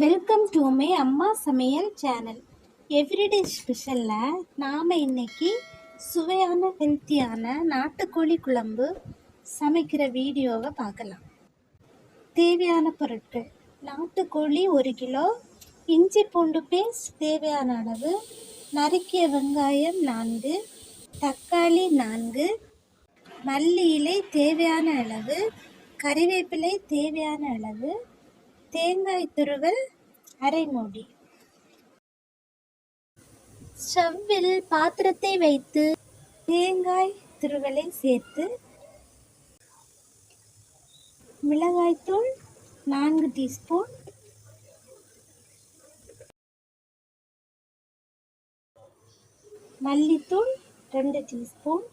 Welcome to my அம்மா சமையல் channel. Everyday ஸ்பெஷலில் நாம் இன்னைக்கு சுவையான ஹெல்த்தியான நாட்டுக்கோழி குழம்பு சமைக்கிற வீடியோவை பார்க்கலாம். தேவையான பொருட்கள்: நாட்டுக்கோழி 1 கிலோ, இஞ்சி பூண்டு பேஸ்ட் தேவையான அளவு, நறுக்கிய வெங்காயம் 4, தக்காளி 4, மல்லி இலை தேவையான அளவு, கறிவேப்பிலை தேவையான அளவு, தேங்காய் துருவல் அரை மூடி. ஸ்டவ்வில் பாத்திரத்தை வைத்து தேங்காய் துருவலை சேர்த்து மிளகாய்த்தூள் 4 டீஸ்பூன், மல்லித்தூள் 2 டீஸ்பூன்,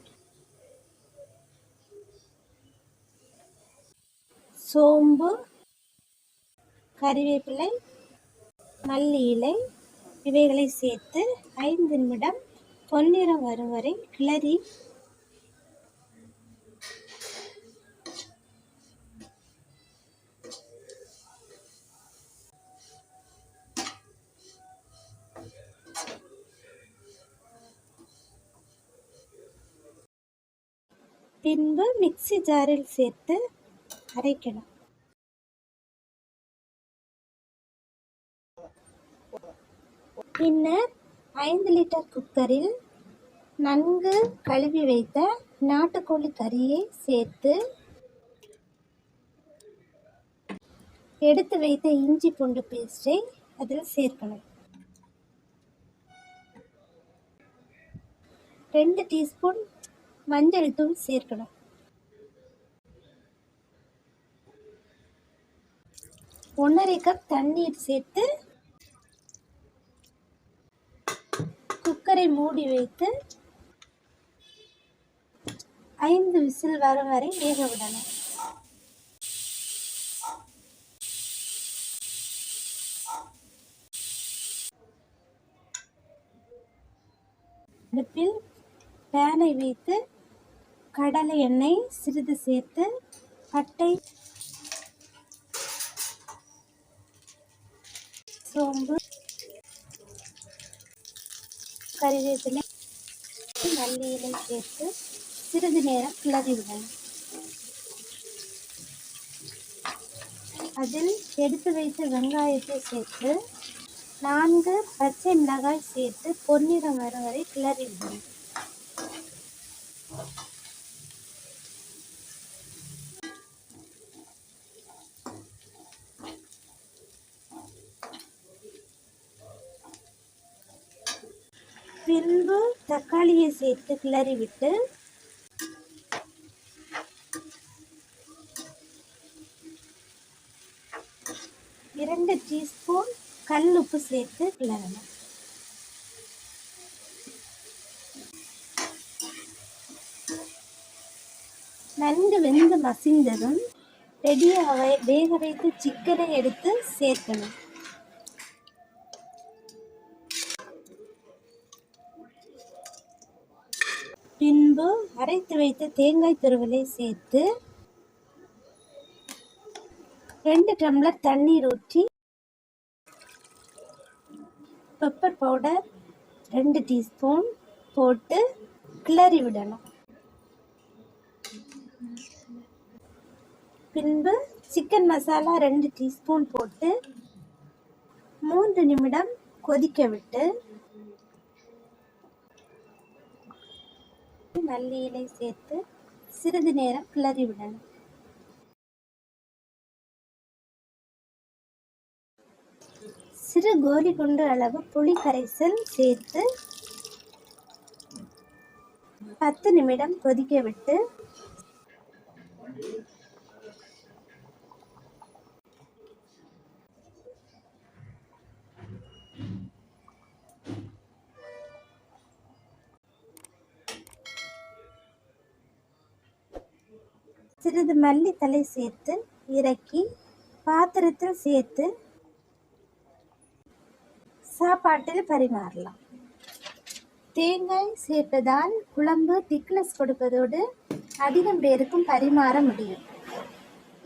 சோம்பு, கறிவேப்பிலை, மல்லி இலை இவைகளை சேர்த்து 5 நிமிடம் பொன்னிறம் வரும் வரை கிளறி பின்பு மிக்ஸி ஜாரில் சேர்த்து அரைக்கணும். பின்னர் 5 லிட்டர் குக்கரில் நன்கு கழுவி வைத்த நாட்டுக்கோழி கறியை சேர்த்து எடுத்து வைத்த இஞ்சி பூண்டு பேஸ்டை அதில் சேர்க்கணும். 2 டீஸ்பூன் மஞ்சள் தூள் சேர்க்கணும். 1/2 கப் தண்ணீர் சேர்த்து குக்கரை மூடி வைத்து 5 விசில் வரும் வரை வேக விடணும். அடுப்பில் பேனை வைத்து கடலை எண்ணெய் சிறிது சேர்த்து பட்டை, சோம்பு, கறிவேப்பிலை, மல்லி இலை சேர்த்து சிறிது நேரம் கிளறி விடணும். அதில் எடுத்து வைத்த வெங்காயத்தை சேர்த்து 4 பச்சை மிளகாய் சேர்த்து பொன்னிறம் வரும் வரை கிளறி விடணும். பின்பு தக்காளியை சேர்த்து கிளறி விட்டு 2 டீஸ்பூன் கல் உப்பு சேர்த்து கிளறணும். நன்கு வெந்து மசிந்ததும் ரெடியாக வேக வைத்து சிக்கனை எடுத்து சேர்க்கணும். பின்பு அரைத்து வைத்த தேங்காய் துருவலை சேர்த்து 2 டம்ளர் தண்ணீர் ஊற்றி பெப்பர் பவுடர் 2 டீஸ்பூன் போட்டு கிளறி விடணும். பின்பு சிக்கன் மசாலா 2 டீஸ்பூன் போட்டு 3 நிமிடம் கொதிக்க விட்டு மல்லி இலை சேர்த்து சிறிது நேரம் கிளறி விடணும். சிறு கோலி குண்டு அளவு புளி கரைசல் சேர்த்து 10 நிமிடம் கொதிக்க விட்டு சிறிது மல்லித்தலை சேர்த்து இறக்கி பாத்திரத்தில் சேர்த்து சாப்பாட்டில் பரிமாறலாம். தேங்காய் சேர்ப்பதால் குழம்பு திக்னஸ் கொடுப்பதோடு அதிகம் பேருக்கும் பரிமாற முடியும்.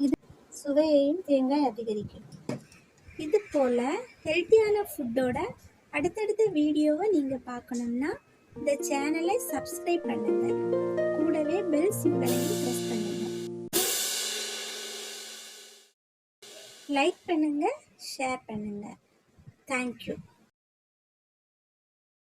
இது சுவையையும் தேங்காய் அதிகரிக்கும். இது போல் ஹெல்த்தியான ஃபுட்டோட அடுத்தடுத்த வீடியோவை நீங்கள் பார்க்கணும்னா இந்த சேனலை சப்ஸ்கிரைப் பண்ணுங்கள். கூடவே பெல் சிம்பலையும் ப்ரெஸ் பண்ணுங்கள். லைக் பண்ணுங்கள், ஷேர் பண்ணுங்கள். தேங்க்யூ.